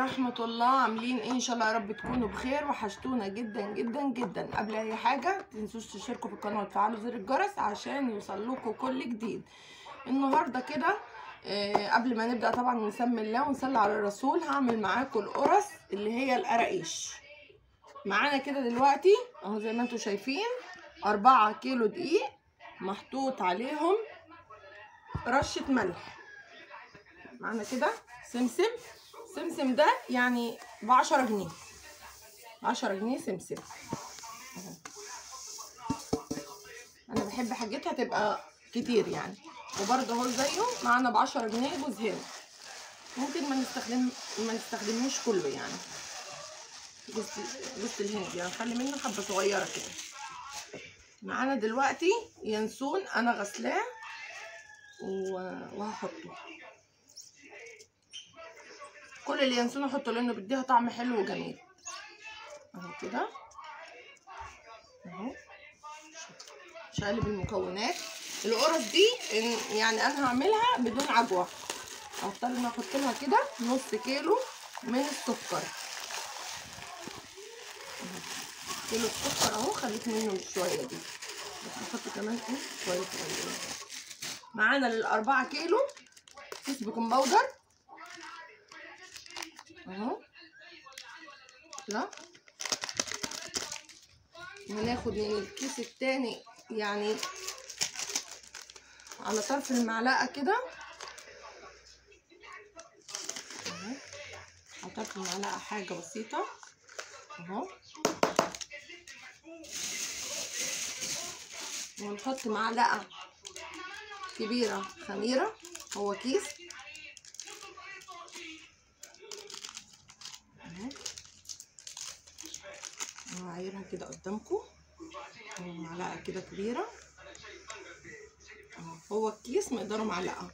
ورحمة الله. عاملين ايه؟ ان شاء الله يا رب تكونوا بخير. وحشتونا جدا جدا جدا. قبل اي حاجة متنسوش تشتركوا في القناة وتفعلوا زر الجرس عشان يوصلكوا كل جديد. النهاردة كده قبل ما نبدأ طبعا نسمي الله ونصلي على الرسول، هعمل معاكم القرص اللي هي القراقيش. معانا كده دلوقتي اهو زي ما انتوا شايفين 4 كيلو دقيق محطوط عليهم رشة ملح. معانا كده سمسم ده يعني ب10 جنيه، 10 جنيه سمسم. انا بحب حاجتها تبقى كتير يعني. وبرده اهو زيه معانا ب10 جنيه جوز هند. ممكن ما نستخدموش كله يعني. جوز الهند يعني نخلي منه حبه صغيره كده. معانا دلوقتي ينسون انا غسلاه وهحطه. كل اللي ينسون احطه لانه بيديها طعم حلو وجميل. اهو كده اهو. مش هقلب المكونات. القرص دي يعني انا هعملها بدون عجوه، هضطر ان احط لها كده نص كيلو من السكر. كيلو السكر اهو، خليت منه شويه دي، بس هحط كمان شويه صغيرين. معانا لل4 كيلو كيس بيكنج باودر اهو. لا هناخد من الكيس التاني يعني على طرف المعلقه كده اهو، على طرف المعلقه حاجه بسيطه اهو. ونحط معلقه كبيره خميره، هو كيس اهو. هعايرها كده قدامكم اهو، معلقه كده كبيره اهو. هو الكيس مقداره معلقه،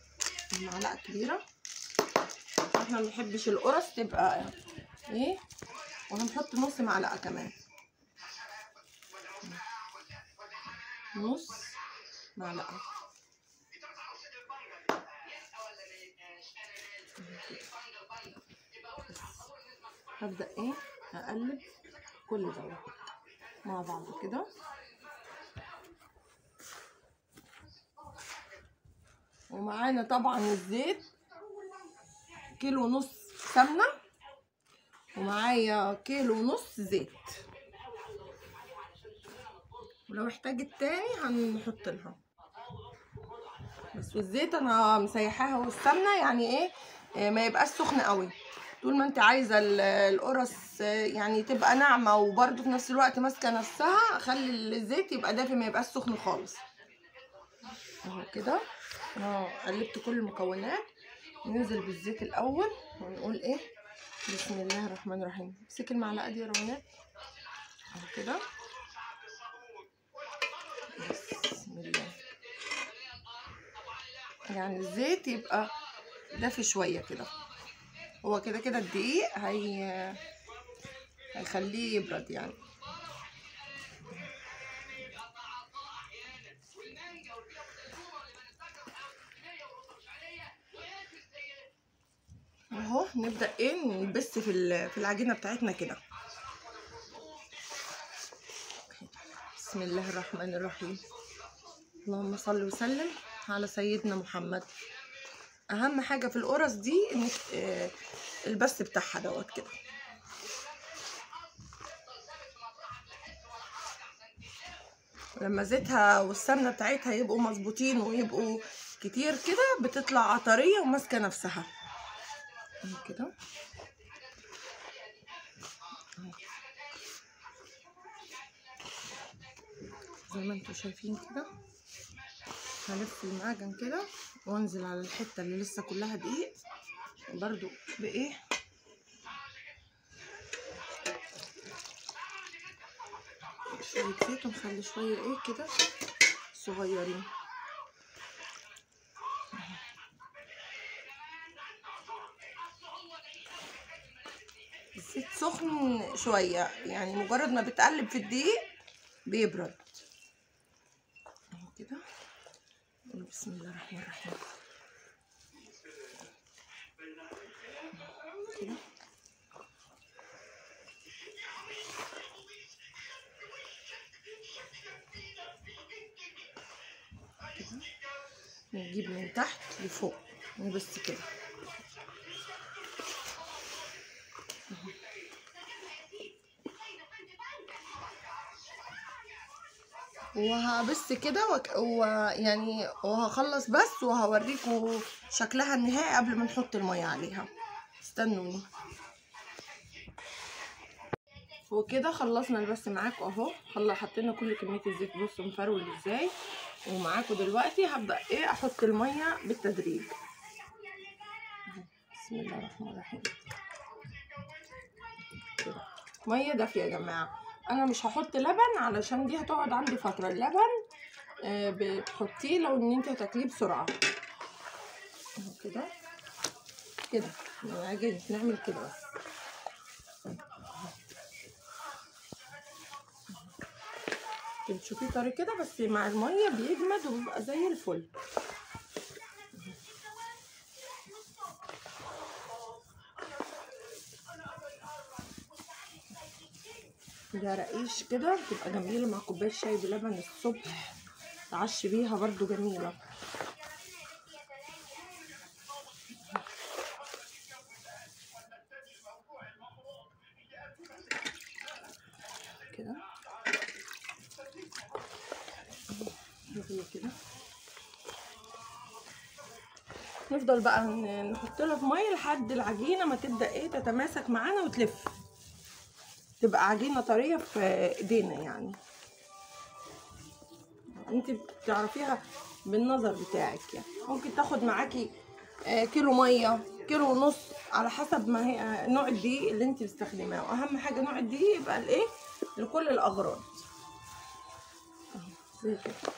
المعلقه كبيره. احنا ما بنحبش القرص تبقى ايه. وهنحط نص معلقه كمان، نص معلقه. هبدأ ايه هقلب كل ده مع بعض كده. ومعانا طبعا الزيت 1.5 كيلو سمنه، ومعايا 1.5 كيلو زيت. ولو احتاجت تاني هنحط لها بس. والزيت انا مسيحاها والسمنه يعني ايه ما يبقاش سخن قوي. طول ما انت عايزه القرص يعني تبقى ناعمه وبرده في نفس الوقت ماسكه نفسها، خلي الزيت يبقى دافي ما يبقاش سخن خالص اهو كده. قلبت كل المكونات. ننزل بالزيت الاول ونقول ايه بسم الله الرحمن الرحيم. امسكي المعلقه دي يا روانات اهو كده. بسم الله. يعني الزيت يبقى دافي شويه كده. هو كده كده الدقيق هيخليه يبرد يعني اهو. نبدا ايه نبس في العجينه بتاعتنا كده. بسم الله الرحمن الرحيم. اللهم صل وسلم على سيدنا محمد. اهم حاجه في القرص دي انك البس بتاعها دوت كده. لما زيتها والسمنه بتاعتها يبقوا مظبوطين ويبقوا كتير كده بتطلع طريه وماسكه نفسها كده. زي ما انتوا شايفين كده. هلف المعجن كده وانزل على الحته اللي لسه كلها دقيق برضو بايه شويه زيت، ونخلي شويه ايه كده صغيرين. الزيت سخن شويه يعني، مجرد ما بتقلب في الدقيق بيبرد اهو كده. نقول بسم الله الرحمن الرحيم كده. نجيب من تحت لفوق بس كده. وهبس كده يعني وهخلص بس وهوريكم شكلها النهائي قبل ما نحط الميه عليها. استنوني. وكده خلصنا البس معاكم اهو. حطينا كل كميه الزيت. بصوا مفرول ازاي. ومعاكم دلوقتي هبدا احط الميه بالتدريج. بسم الله الرحمن الرحيم. كده ميه دافيه يا جماعه. انا مش هحط لبن علشان دي هتقعد عندي فتره. اللبن بتحطيه لو ان انت هتاكليه بسرعه. كده كده نعمل كده بس. تشوفيه طري كده بس مع الميه بيجمد وبيبقى زي الفل. ده رقيش كده بتبقى جميله مع كوبايه شاي بلبن الصبح. تعشي بيها برضو جميله. كده كده نفضل بقى نحط لها في ميه لحد العجينه ما تبدا تتماسك معانا وتلف. تبقى عجينه طريه في ايدينا يعني. انت بتعرفيها بالنظر بتاعك يعني. ممكن تاخد معاكي كيلو ميه، كيلو ونص، على حسب ما هي نوع الدقيق اللي انت بتستخدماه. واهم حاجه نوع الدقيق يبقى لكل الاغراض زي كده.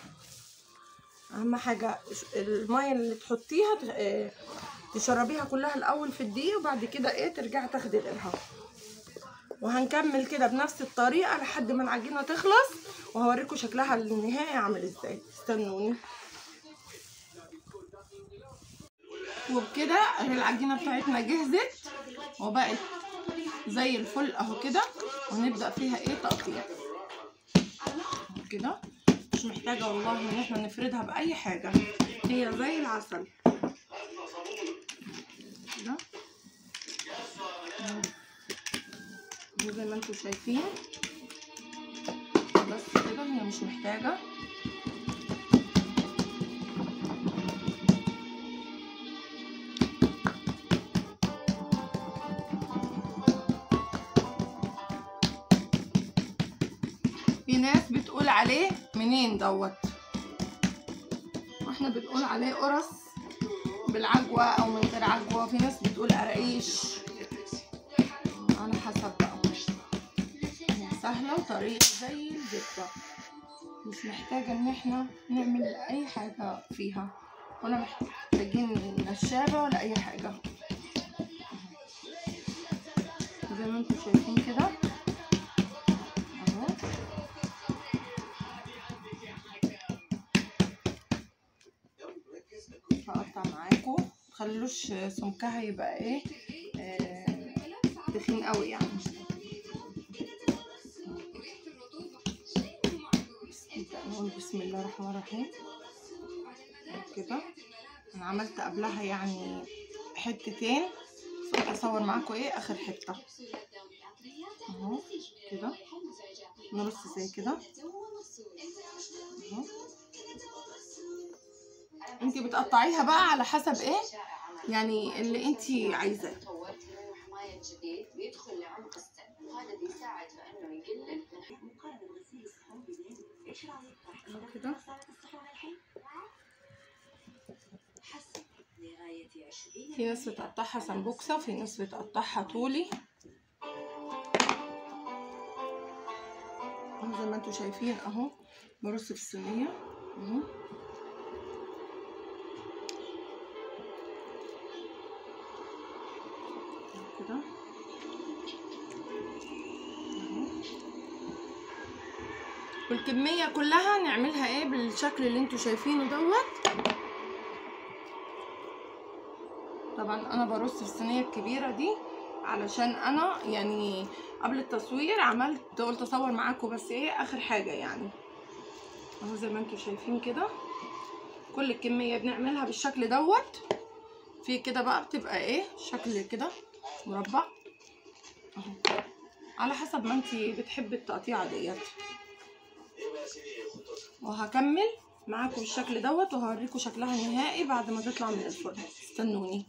اهم حاجه الميه اللي تحطيها تشربيها كلها الاول في الدقيق، وبعد كده ترجعي تاخدي غيرها. وهنكمل كده بنفس الطريقه لحد ما العجينه تخلص، وهوريكم شكلها النهائي عامل ازاي. استنوني. وبكده العجينه بتاعتنا جهزت وبقت زي الفل اهو كده. ونبدا فيها تقطيع كده. مش محتاجه والله ان احنا نفردها باي حاجه. هي زي العسل كده زي ما انتم شايفين. بس كده هي مش محتاجه. في ناس بتقول عليه منين دوت، واحنا بنقول عليه قرص بالعجوه او من غير عجوه. في ناس بتقول قراقيش، على حسب بقى. سهله وطريقه زي الزبده. مش محتاجه ان احنا نعمل اي حاجه فيها، ولا محتاجين نشابه ولا اي حاجه. زي ما انتم شايفين كده اهو. هقطع معاكم. متخلوش سمكها يبقى تخين قوي يعني. نقول بسم الله الرحمن الرحيم كده. انا عملت قبلها يعني حتتين، اصور معاكم اخر حته اهو كده. نرص زي كده اهو. انتي بتقطعيها بقى على حسب يعني اللي انتي عايزاه. كده في ناس بتقطعها سمبوكسه وفي ناس بتقطعها طولي زي ما انتم شايفين اهو. برص في الصينيه اهو كده اهو. والكميه كلها نعملها بالشكل اللي انتم شايفينه دوت. طبعا انا برص في الصينيه الكبيره دي علشان انا يعني قبل التصوير قلت اصور معاكم بس اخر حاجه يعني اهو زي ما انتم شايفين كده كل الكميه بنعملها بالشكل دوت. في كده بقى بتبقى ايه شكل كده مربع اهو، على حسب ما انتي بتحبي التقطيعه ديت. وهكمل معاكم بالشكل دوت وهوريكم شكلها النهائي بعد ما تطلع من الفرن. استنوني.